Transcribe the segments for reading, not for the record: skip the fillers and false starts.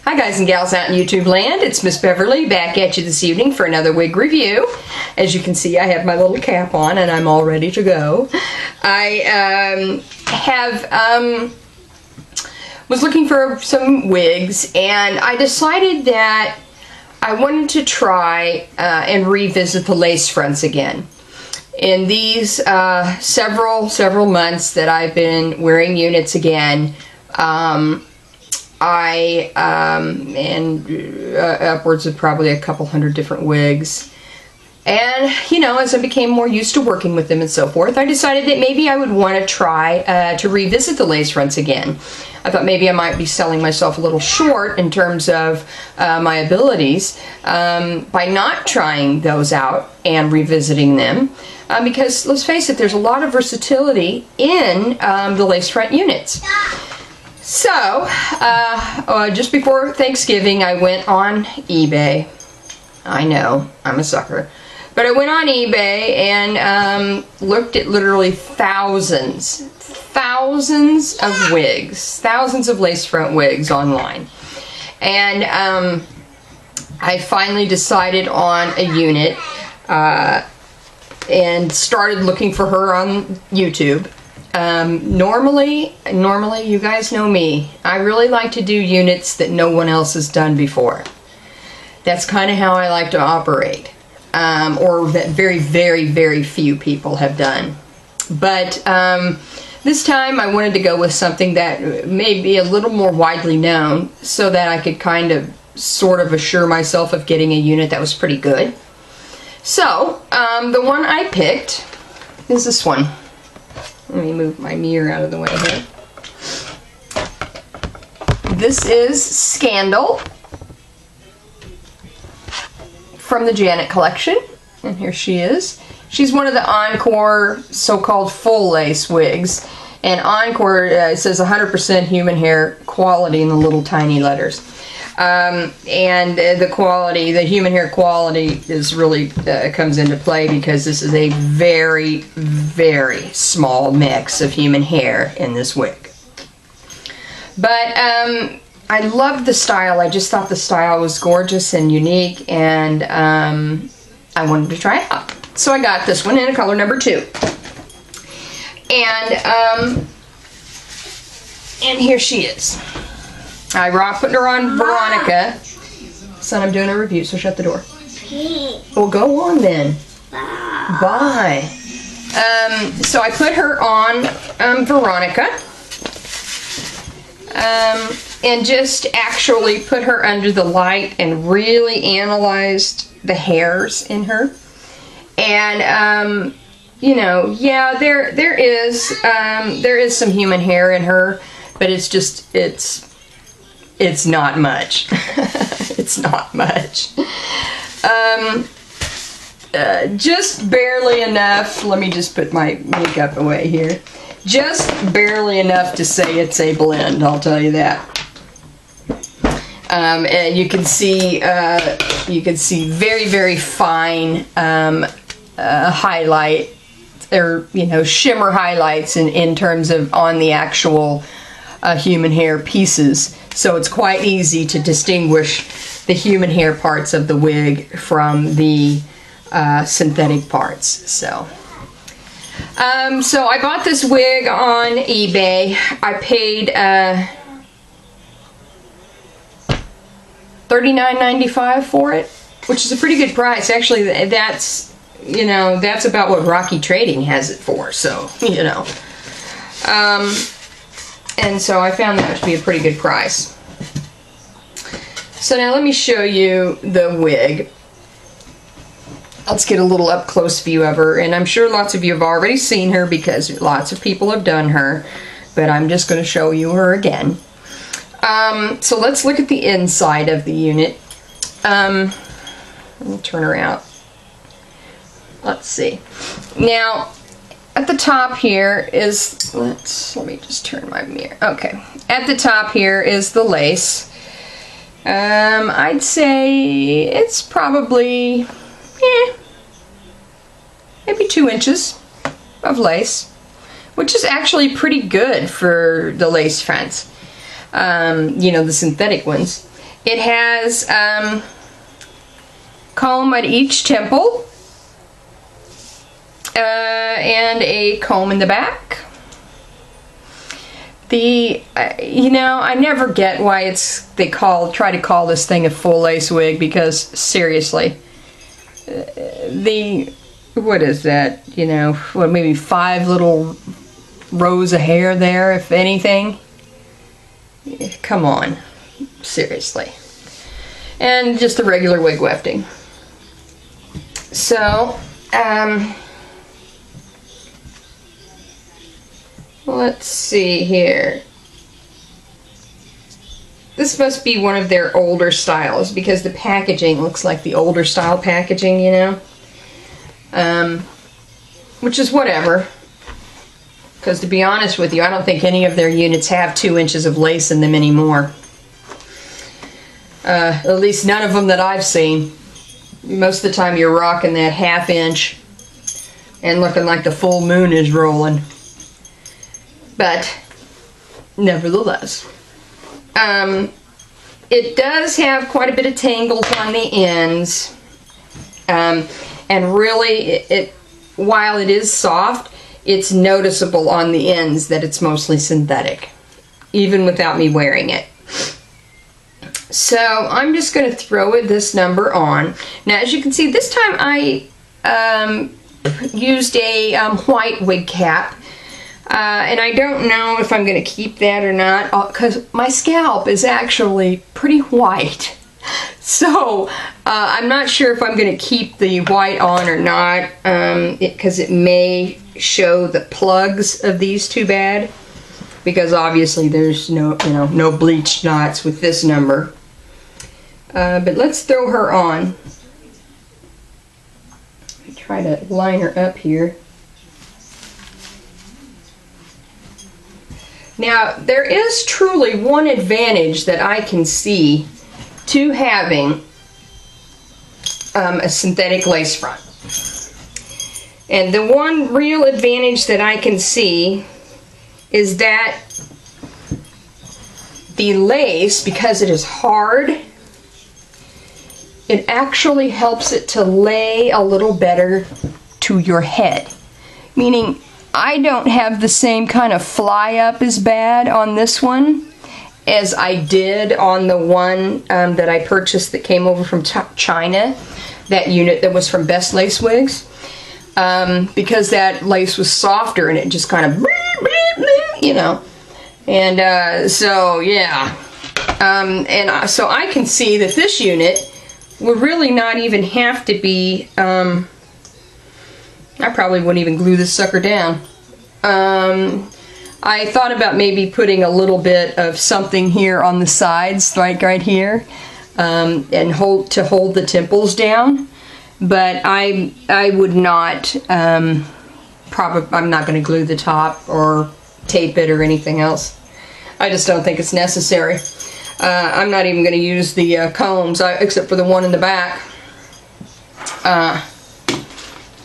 Hi guys and gals out in YouTube land, it's Miss Beverly back at you this evening for another wig review. As you can see, I have my little cap on and I'm all ready to go. I was looking for some wigs and I decided that I wanted to try and revisit the lace fronts again. In these several months that I've been wearing units again, upwards of probably a couple hundred different wigs. And, you know, as I became more used to working with them and so forth, I decided that maybe I would want to try to revisit the lace fronts again. I thought maybe I might be selling myself a little short in terms of my abilities by not trying those out and revisiting them. Because, let's face it, there's a lot of versatility in the lace front units. So, just before Thanksgiving, I went on eBay. I know, I'm a sucker. But I went on eBay and looked at literally thousands of wigs, thousands of lace front wigs online. And I finally decided on a unit and started looking for her on YouTube. Normally, you guys know me. I really like to do units that no one else has done before. That's kind of how I like to operate. Or that very few people have done. But this time I wanted to go with something that may be a little more widely known so that I could kind of sort of assure myself of getting a unit that was pretty good. So, the one I picked is this one. Let me move my mirror out of the way here. This is Scandal from the Janet collection. And here she is. She's one of the Encore so-called full lace wigs. And Encore says 100% human hair quality in the little tiny letters. And the quality, the human hair quality is really comes into play because this is a very small mix of human hair in this wig. But I loved the style. I just thought the style was gorgeous and unique, and I wanted to try it out. So I got this one in color number 2. And here she is. I putting her on Veronica. Son, I'm doing a review, so shut the door. Well, go on then. Bye. So I put her on Veronica. And just actually put her under the light and really analyzed the hairs in her. And, you know, yeah, there is some human hair in her, but it's just, it's not much. It's not much. Just barely enough. Let me just put my makeup away here. Just barely enough to say it's a blend, I'll tell you that. And you can see very fine highlight, or, you know, shimmer highlights in terms of on the actual human hair pieces. So it's quite easy to distinguish the human hair parts of the wig from the synthetic parts. So I bought this wig on eBay. I paid $39.95 for it, which is a pretty good price. Actually, that's, you know, that's about what Rocky Trading has it for. So, you know. And so I found that to be a pretty good price. So now let me show you the wig. Let's get a little up close view of her, and I'm sure lots of you have already seen her because lots of people have done her, but I'm just going to show you her again. So let's look at the inside of the unit. Let me turn her out. Let's see. Now, at the top here is, let me just turn my mirror. Okay. At the top here is the lace. I'd say it's probably, maybe 2 inches of lace, which is actually pretty good for the lace fronts. You know, the synthetic ones. It has comb at each temple and a comb in the back. You know, I never get why they try to call this thing a full lace wig, because seriously, what is that? You know, what, maybe 5 little rows of hair there, if anything. Come on, seriously. And just a regular wig wefting. So, let's see here. This must be one of their older styles, because the packaging looks like the older style packaging, you know. Which is whatever. Because to be honest with you, I don't think any of their units have 2 inches of lace in them anymore. At least none of them that I've seen. Most of the time you're rocking that 1/2 inch and looking like the full moon is rolling. But nevertheless, it does have quite a bit of tangles on the ends, and really, while it is soft, it's noticeable on the ends that it's mostly synthetic, even without me wearing it. So I'm just going to throw this number on. Now, as you can see, this time I used a white wig cap. And I don't know if I'm going to keep that or not, because my scalp is actually pretty white. So I'm not sure if I'm going to keep the white on or not, because it may show the plugs of these too bad. Because obviously there's no bleached knots with this number. But let's throw her on. Try to line her up here. Now, there is truly one advantage that I can see to having a synthetic lace front. And the one real advantage that I can see is that the lace, because it is hard, it actually helps it to lay a little better to your head. Meaning, I don't have the same kind of fly up as bad on this one as I did on the one that I purchased that came over from China, that unit that was from Best Lace Wigs, because that lace was softer and it just kind of, you know, and so yeah, and so I can see that this unit would really not even have to be, I probably wouldn't even glue this sucker down. I thought about maybe putting a little bit of something here on the sides, right here, and hold the temples down. But I would not. I'm not going to glue the top or tape it or anything else. I just don't think it's necessary. I'm not even going to use the combs, except for the one in the back.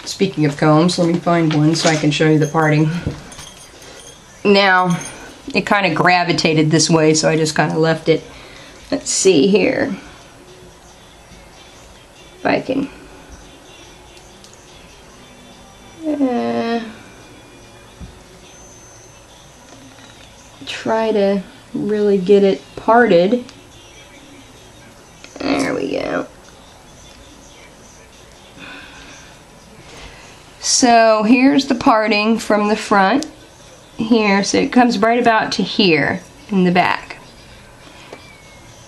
Speaking of combs, let me find one so I can show you the parting. Now, it kind of gravitated this way, so I just kind of left it. Let's see here. If I can... try to really get it parted. There we go. So here's the parting from the front here, so it comes right about to here in the back.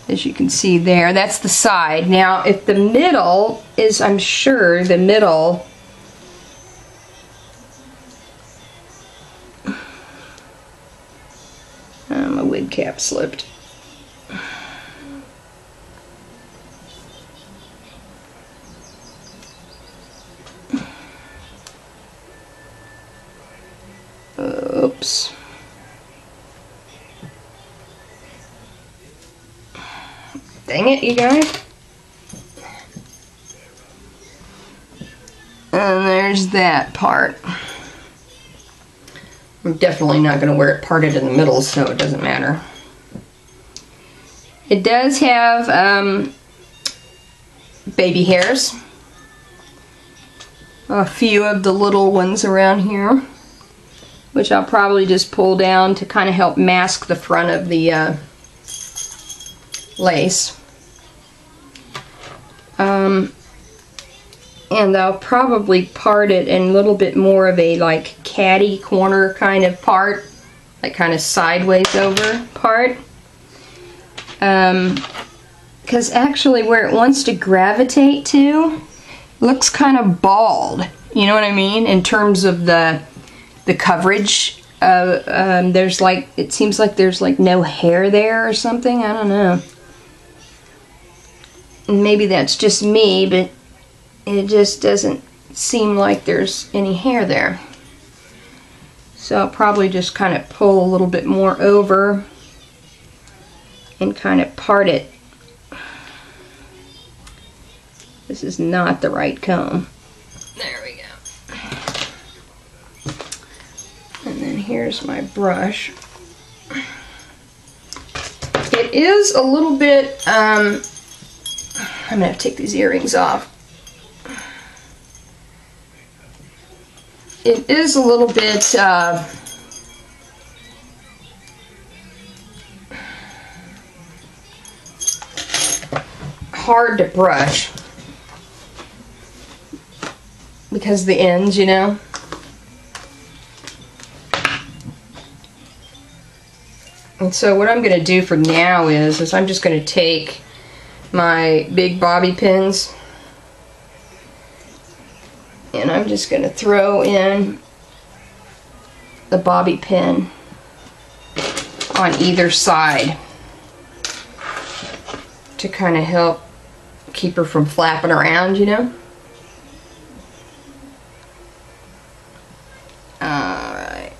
As you can see there, that's the side. Now if the middle is, I'm sure the middle my wig cap slipped. Oops. Dang it, you guys. And there's that part. I'm definitely not going to wear it parted in the middle, so it doesn't matter. It does have baby hairs. A few of the little ones around here, which I'll probably just pull down to kind of help mask the front of the lace. And I'll probably part it in a little bit more of a like catty corner kind of part, like kind of sideways over part. Because actually where it wants to gravitate to looks kind of bald, you know what I mean, in terms of the coverage. There's like, it seems like there's like no hair there or something, I don't know. Maybe that's just me, but it just doesn't seem like there's any hair there. So I'll probably just kind of pull a little bit more over and kind of part it. This is not the right comb. There we go. And then here's my brush. It is a little bit, I'm gonna have to take these earrings off. It is a little bit hard to brush because the ends, you know. And so what I'm going to do for now is I'm just going to take my big bobby pins and I'm just going to throw in the bobby pin on either side to kind of help keep her from flapping around, you know. Alright.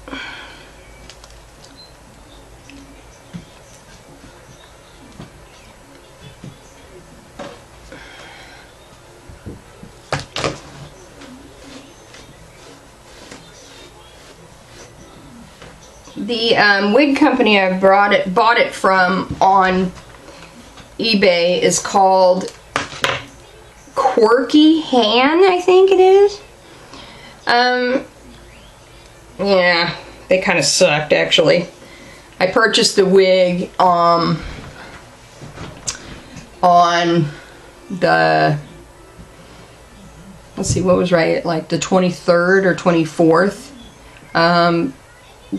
The wig company I bought it from on eBay is called Quirky Han, I think it is. Yeah, they kind of sucked actually. I purchased the wig on the, let's see, what was right, like the 23rd or 24th.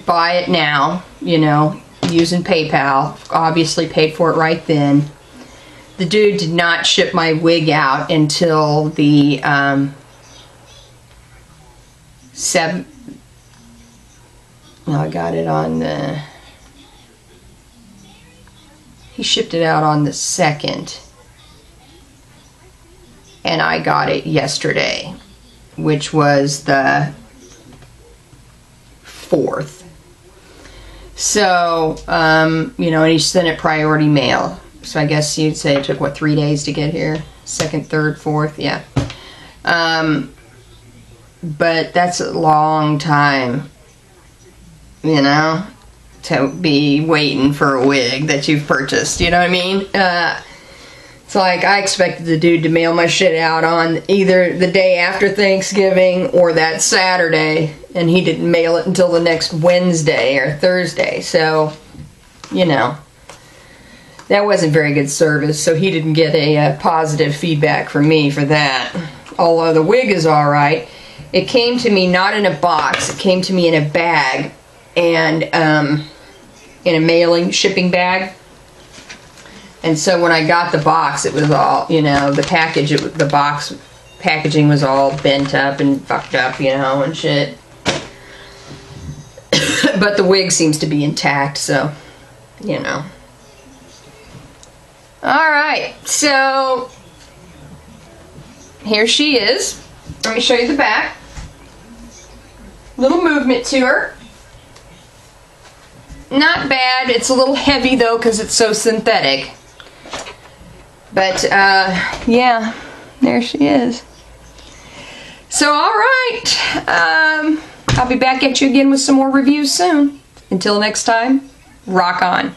Buy it now, you know, using PayPal. Obviously paid for it right then. The dude did not ship my wig out until the 7th. No, I got it on the, he shipped it out on the 2nd. And I got it yesterday, which was the 4th. So, you know, and he sent it priority mail. So I guess you'd say it took, what, 3 days to get here? 2nd, 3rd, 4th, yeah. But that's a long time, you know, to be waiting for a wig that you've purchased, you know what I mean? It's like I expected the dude to mail my shit out on either the day after Thanksgiving or that Saturday, and he didn't mail it until the next Wednesday or Thursday. So, you know, that wasn't very good service, so he didn't get a positive feedback from me for that. Although the wig is alright. It came to me not in a box, it came to me in a bag, and in a shipping bag. And so when I got the box, it was all, you know, the box packaging was all bent up and fucked up, you know, and shit. But the wig seems to be intact, so, you know. Alright, so here she is. Let me show you the back. Little movement to her. Not bad. It's a little heavy though because it's so synthetic. But, yeah, there she is. So, alright. I'll be back at you again with some more reviews soon. Until next time, rock on.